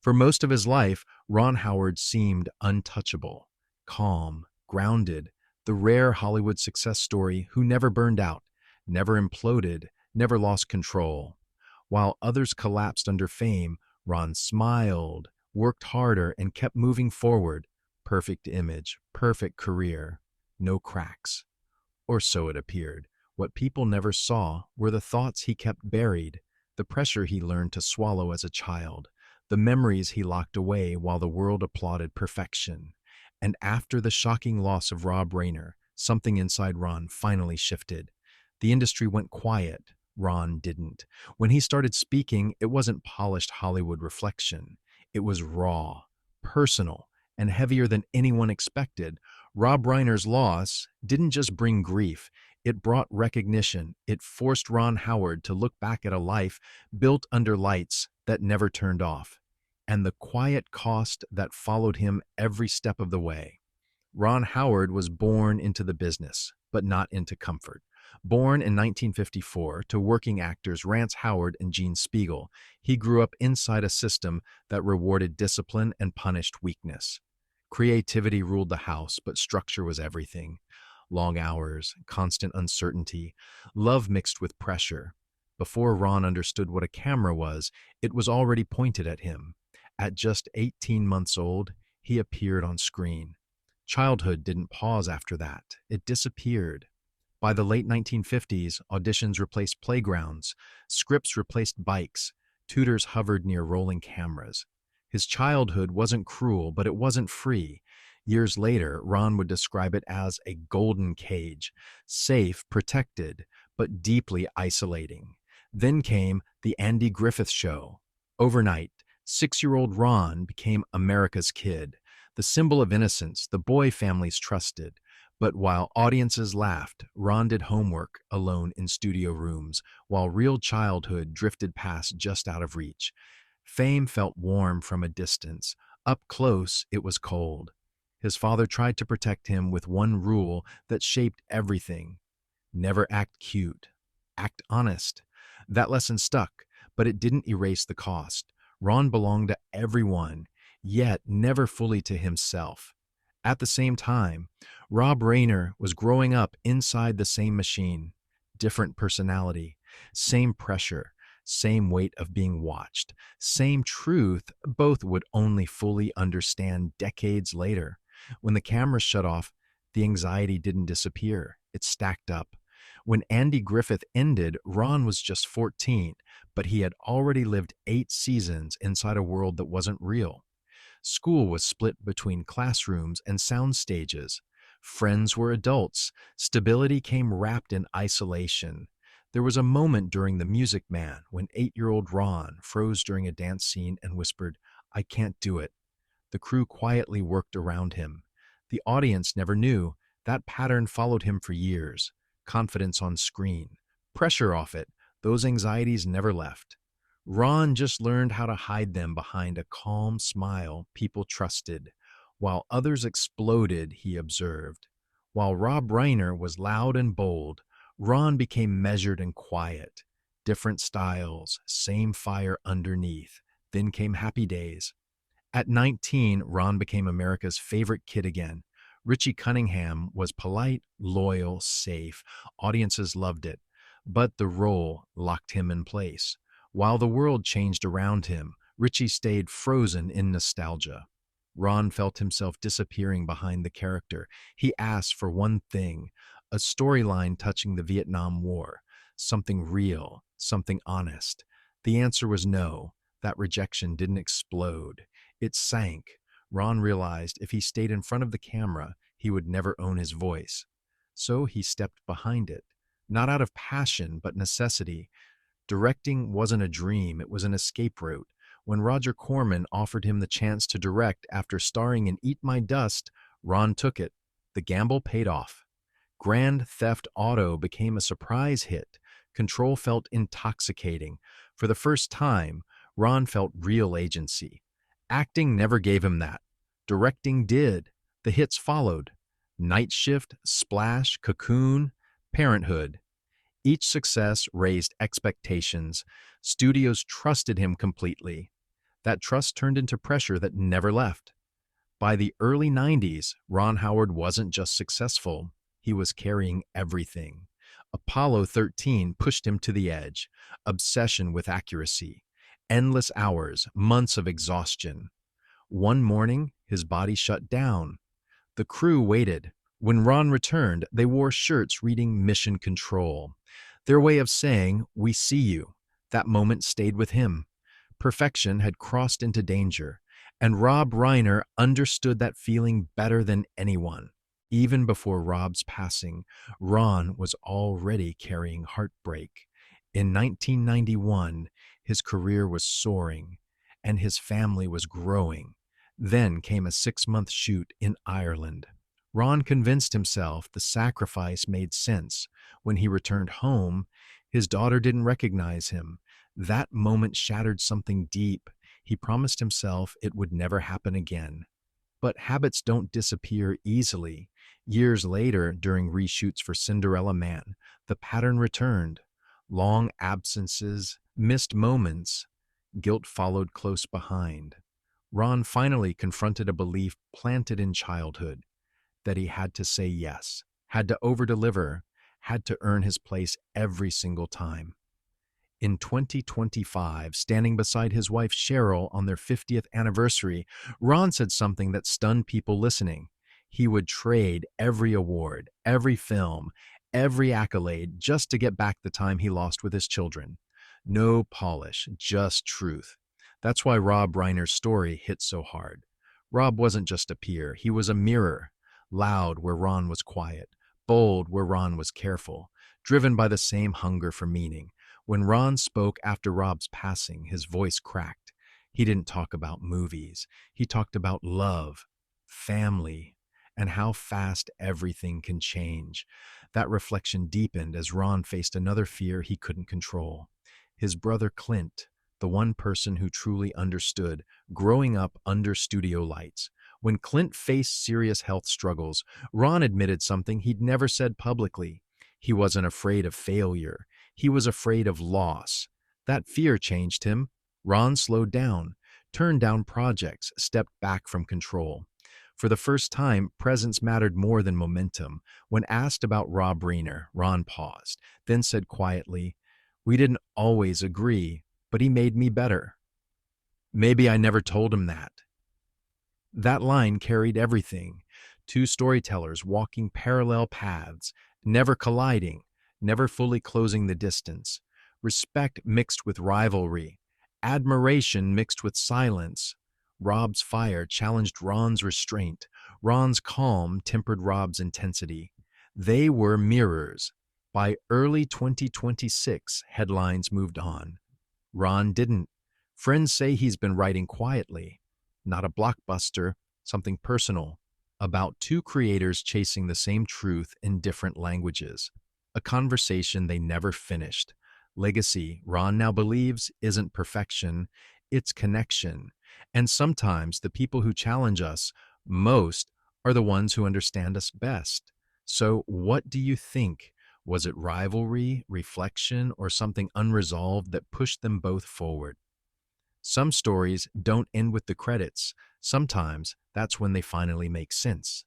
For most of his life, Ron Howard seemed untouchable, calm, grounded, the rare Hollywood success story who never burned out, never imploded, never lost control. While others collapsed under fame, Ron smiled, worked harder, and kept moving forward. Perfect image, perfect career, no cracks. Or so it appeared. What people never saw were the thoughts he kept buried, the pressure he learned to swallow as a child, the memories he locked away while the world applauded perfection. And after the shocking loss of Rob Reiner, something inside Ron finally shifted. The industry went quiet. Ron didn't. When he started speaking, it wasn't polished Hollywood reflection. It was raw, personal, and heavier than anyone expected. Rob Reiner's loss didn't just bring grief, it brought recognition. It forced Ron Howard to look back at a life built under lights that never turned off, and the quiet cost that followed him every step of the way. Ron Howard was born into the business, but not into comfort. Born in 1954 to working actors Rance Howard and Gene Spiegel, he grew up inside a system that rewarded discipline and punished weakness. Creativity ruled the house, but structure was everything. Long hours, constant uncertainty, love mixed with pressure. Before Ron understood what a camera was, it was already pointed at him. At just 18 months old, he appeared on screen. Childhood didn't pause after that. It disappeared. By the late 1950s, auditions replaced playgrounds, scripts replaced bikes, tutors hovered near rolling cameras. His childhood wasn't cruel, but it wasn't free. Years later, Ron would describe it as a golden cage, safe, protected, but deeply isolating. Then came The Andy Griffith Show. Overnight, 6-year-old Ron became America's kid, the symbol of innocence the boy families trusted. But while audiences laughed, Ron did homework alone in studio rooms, while real childhood drifted past just out of reach. Fame felt warm from a distance. Up close, it was cold. His father tried to protect him with one rule that shaped everything. Never act cute. Act honest. That lesson stuck, but it didn't erase the cost. Ron belonged to everyone, yet never fully to himself. At the same time, Rob Reiner was growing up inside the same machine. Different personality, same pressure, same weight of being watched, same truth both would only fully understand decades later. When the cameras shut off, the anxiety didn't disappear. It stacked up. When Andy Griffith ended, Ron was just 14, but he had already lived 8 seasons inside a world that wasn't real. School was split between classrooms and sound stages. Friends were adults. Stability came wrapped in isolation. There was a moment during The Music Man when 8-year-old Ron froze during a dance scene and whispered, "I can't do it." The crew quietly worked around him. The audience never knew. That pattern followed him for years. Confidence on screen, pressure off it, those anxieties never left. Ron just learned how to hide them behind a calm smile people trusted. While others exploded, he observed. While Rob Reiner was loud and bold, Ron became measured and quiet. Different styles, same fire underneath. Then came Happy Days. At 19, Ron became America's favorite kid again. Richie Cunningham was polite, loyal, safe. Audiences loved it. But the role locked him in place. While the world changed around him, Richie stayed frozen in nostalgia. Ron felt himself disappearing behind the character. He asked for one thing, a storyline touching the Vietnam War, something real, something honest. The answer was no. That rejection didn't explode. It sank. Ron realized if he stayed in front of the camera, he would never own his voice. So he stepped behind it, not out of passion, but necessity. Directing wasn't a dream, it was an escape route. When Roger Corman offered him the chance to direct after starring in Eat My Dust, Ron took it. The gamble paid off. Grand Theft Auto became a surprise hit. Control felt intoxicating. For the first time, Ron felt real agency. Acting never gave him that. Directing did. The hits followed. Night Shift, Splash, Cocoon, Parenthood. Each success raised expectations. Studios trusted him completely. That trust turned into pressure that never left. By the early 90s, Ron Howard wasn't just successful, he was carrying everything. Apollo 13 pushed him to the edge, obsession with accuracy, endless hours, months of exhaustion. One morning, his body shut down. The crew waited. When Ron returned, they wore shirts reading Mission Control. Their way of saying, "We see you." That moment stayed with him. Perfection had crossed into danger, and Rob Reiner understood that feeling better than anyone. Even before Rob's passing, Ron was already carrying heartbreak. In 1991, his career was soaring, and his family was growing. Then came a 6-month shoot in Ireland. Ron convinced himself the sacrifice made sense. When he returned home, his daughter didn't recognize him. That moment shattered something deep. He promised himself it would never happen again. But habits don't disappear easily. Years later, during reshoots for Cinderella Man, the pattern returned. Long absences, missed moments, guilt followed close behind. Ron finally confronted a belief planted in childhood that he had to say yes, had to overdeliver, had to earn his place every single time. In 2025, standing beside his wife Cheryl on their 50th anniversary, Ron said something that stunned people listening. He would trade every award, every film, every accolade just to get back the time he lost with his children. No polish, just truth. That's why Rob Reiner's story hit so hard. Rob wasn't just a peer, he was a mirror. Loud where Ron was quiet, bold where Ron was careful, driven by the same hunger for meaning. When Ron spoke after Rob's passing, his voice cracked. He didn't talk about movies. He talked about love, family, and how fast everything can change. That reflection deepened as Ron faced another fear he couldn't control. His brother Clint, the one person who truly understood, growing up under studio lights. When Clint faced serious health struggles, Ron admitted something he'd never said publicly. He wasn't afraid of failure. He was afraid of loss. That fear changed him. Ron slowed down, turned down projects, stepped back from control. For the first time, presence mattered more than momentum. When asked about Rob Reiner, Ron paused, then said quietly, "We didn't always agree, but he made me better." Maybe I never told him that. That line carried everything. Two storytellers walking parallel paths, never colliding, never fully closing the distance. Respect mixed with rivalry. Admiration mixed with silence. Rob's fire challenged Ron's restraint. Ron's calm tempered Rob's intensity. They were mirrors. By early 2026, headlines moved on. Ron didn't. Friends say he's been writing quietly. Not a blockbuster, something personal. About two creators chasing the same truth in different languages. A conversation they never finished. Legacy, Ron now believes, isn't perfection, it's connection. And sometimes the people who challenge us most are the ones who understand us best. So what do you think? Was it rivalry, reflection, or something unresolved that pushed them both forward? Some stories don't end with the credits. Sometimes that's when they finally make sense.